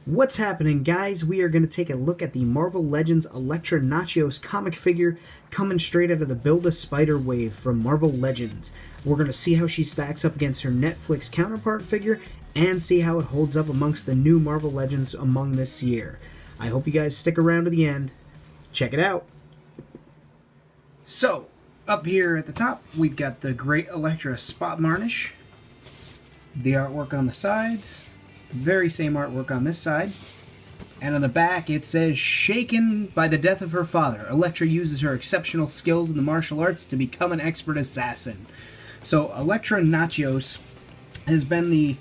What's happening, guys? We are going to take a look at the Marvel Legends Elektra Nachios comic figure coming straight out of the Build-A-Spider wave from Marvel Legends. We're going to see how she stacks up against her Netflix counterpart figure and see how it holds up amongst the new Marvel Legends among this year. I hope you guys stick around to the end. Check it out. So, up here at the top, we've got the Great Elektra spot varnish, the artwork on the sides, very same artwork on this side, and on the back it says, "Shaken by the death of her father, Elektra uses her exceptional skills in the martial arts to become an expert assassin." So Elektra Nachios has been the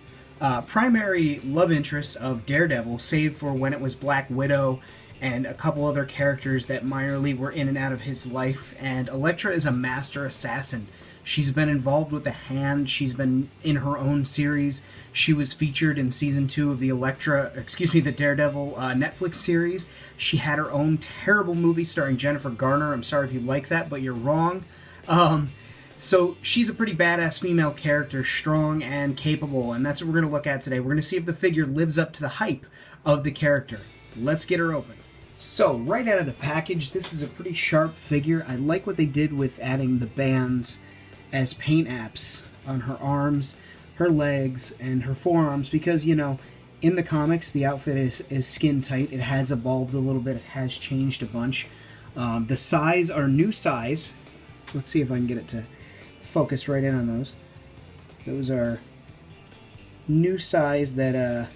primary love interest of Daredevil, save for when it was Black Widow and a couple other characters that minorly were in and out of his life. And Elektra is a master assassin. She's been involved with The Hand. She's been in her own series. She was featured in season 2 of the the Daredevil Netflix series. She had her own terrible movie starring Jennifer Garner. I'm sorry if you like that, but you're wrong. So she's a pretty badass female character, strong and capable, and that's what we're going to look at today. We're going to see if the figure lives up to the hype of the character. Let's get her open. So, right out of the package, this is a pretty sharp figure. I like what they did with adding the bands as paint apps on her arms, her legs, and her forearms, because, you know, in the comics, the outfit is skin tight. It has evolved a little bit. It has changed a bunch. The size are new size. Let's see if I can get it to focus right in on those. Those are new size that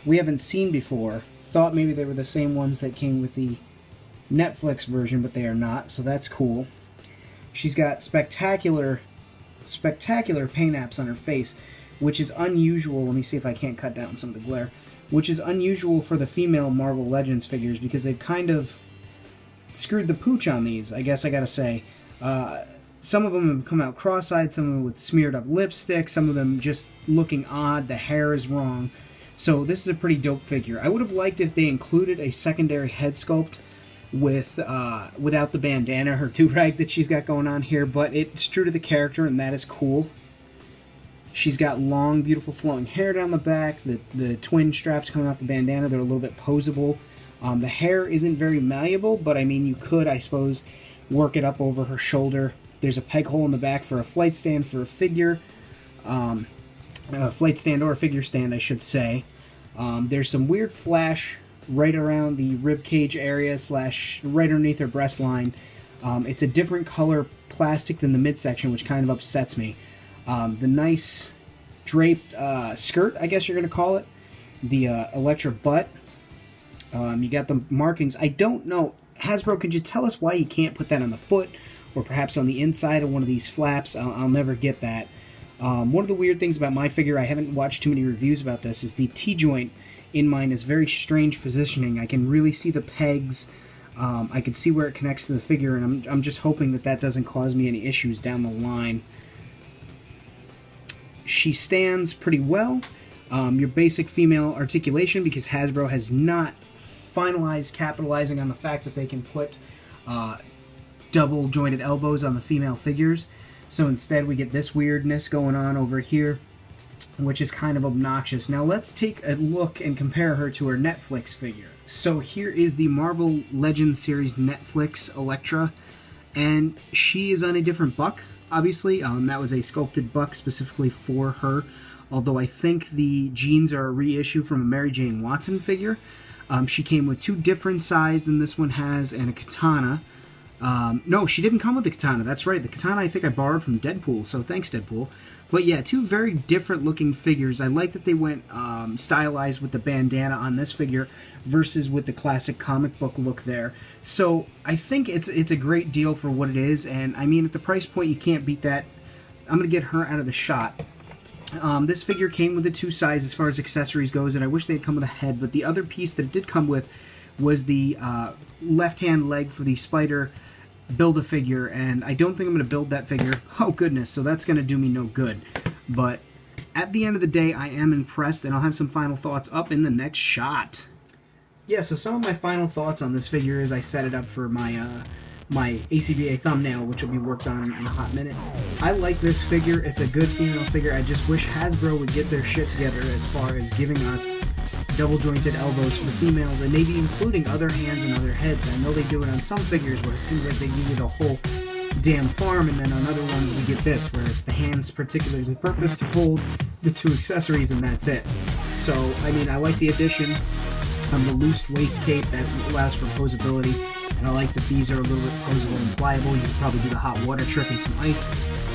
we haven't seen before. Thought maybe they were the same ones that came with the Netflix version, but they are not, so that's cool. She's got spectacular paint apps on her face, which is unusual. Let me see if I can't cut down some of the glare. Which is unusual for the female Marvel Legends figures, because they've kind of screwed the pooch on these, I guess I gotta say. Some of them have come out cross-eyed, some of them with smeared up lipstick, some of them just looking odd, the hair is wrong. So this is a pretty dope figure. I would have liked if they included a secondary head sculpt with without the bandana, her do-rag that she's got going on here, but it's true to the character, and that is cool. She's got long, beautiful flowing hair down the back, the twin straps coming off the bandana, they're a little bit posable. The hair isn't very malleable, but I mean, you could, I suppose, work it up over her shoulder. There's a peg hole in the back for a flight stand for a figure. A flight stand or a figure stand, I should say. There's some weird flash right around the rib cage area / right underneath her breast line. It's a different color plastic than the midsection, which kind of upsets me. The nice draped skirt, I guess you're going to call it. The Elektra butt. You got the markings. I don't know. Hasbro, could you tell us why you can't put that on the foot or perhaps on the inside of one of these flaps? I'll never get that. One of the weird things about my figure, I haven't watched too many reviews about this, is the T-joint in mine is very strange positioning. I can really see the pegs. I can see where it connects to the figure, and I'm just hoping that that doesn't cause me any issues down the line. She stands pretty well. Your basic female articulation, because Hasbro has not finalized capitalizing on the fact that they can put double jointed elbows on the female figures. So instead we get this weirdness going on over here, which is kind of obnoxious. Now let's take a look and compare her to her Netflix figure. So here is the Marvel Legends series Netflix Elektra, and she is on a different buck, obviously. That was a sculpted buck specifically for her, although I think the jeans are a reissue from a Mary Jane Watson figure. She came with 2 different sizes than this one has, and a katana. No, she didn't come with the katana. That's right. The katana I think I borrowed from Deadpool, so thanks, Deadpool. But yeah, 2 very different looking figures. I like that they went stylized with the bandana on this figure versus with the classic comic book look there. So I think it's a great deal for what it is, and I mean, at the price point, you can't beat that. I'm going to get her out of the shot. This figure came with the 2 sizes as far as accessories goes, and I wish they'd come with a head, but the other piece that it did come with was the left-hand leg for the spider Build-A-Figure, and I don't think I'm going to build that figure. Oh goodness, so that's going to do me no good. But at the end of the day, I am impressed, and I'll have some final thoughts up in the next shot. Yeah, so some of my final thoughts on this figure as I set it up for my ACBA thumbnail, which will be worked on in a hot minute. I like this figure. It's a good female figure. I just wish Hasbro would get their shit together as far as giving us double jointed elbows for the females, and maybe including other hands and other heads. I know they do it on some figures where it seems like they give you the whole damn farm, and then on other ones we get this, where it's the hands particularly purposed to hold the two accessories and that's it. So, I mean, I like the addition of the loose waist cape that allows for posability, and I like that these are a little bit posable and pliable. You can probably do the hot water trick and some ice,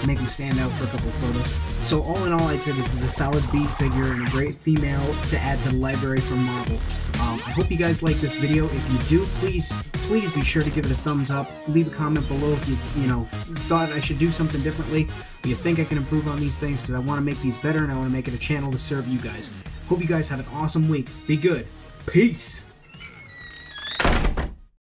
make them stand out for a couple of photos. So all in all, I'd say this is a solid B figure and a great female to add to the library from Marvel. I hope you guys like this video. If you do, please be sure to give it a thumbs up. Leave a comment below if you thought I should do something differently, or you think I can improve on these things, because I want to make these better and I want to make it a channel to serve you guys. Hope you guys have an awesome week. Be good. Peace.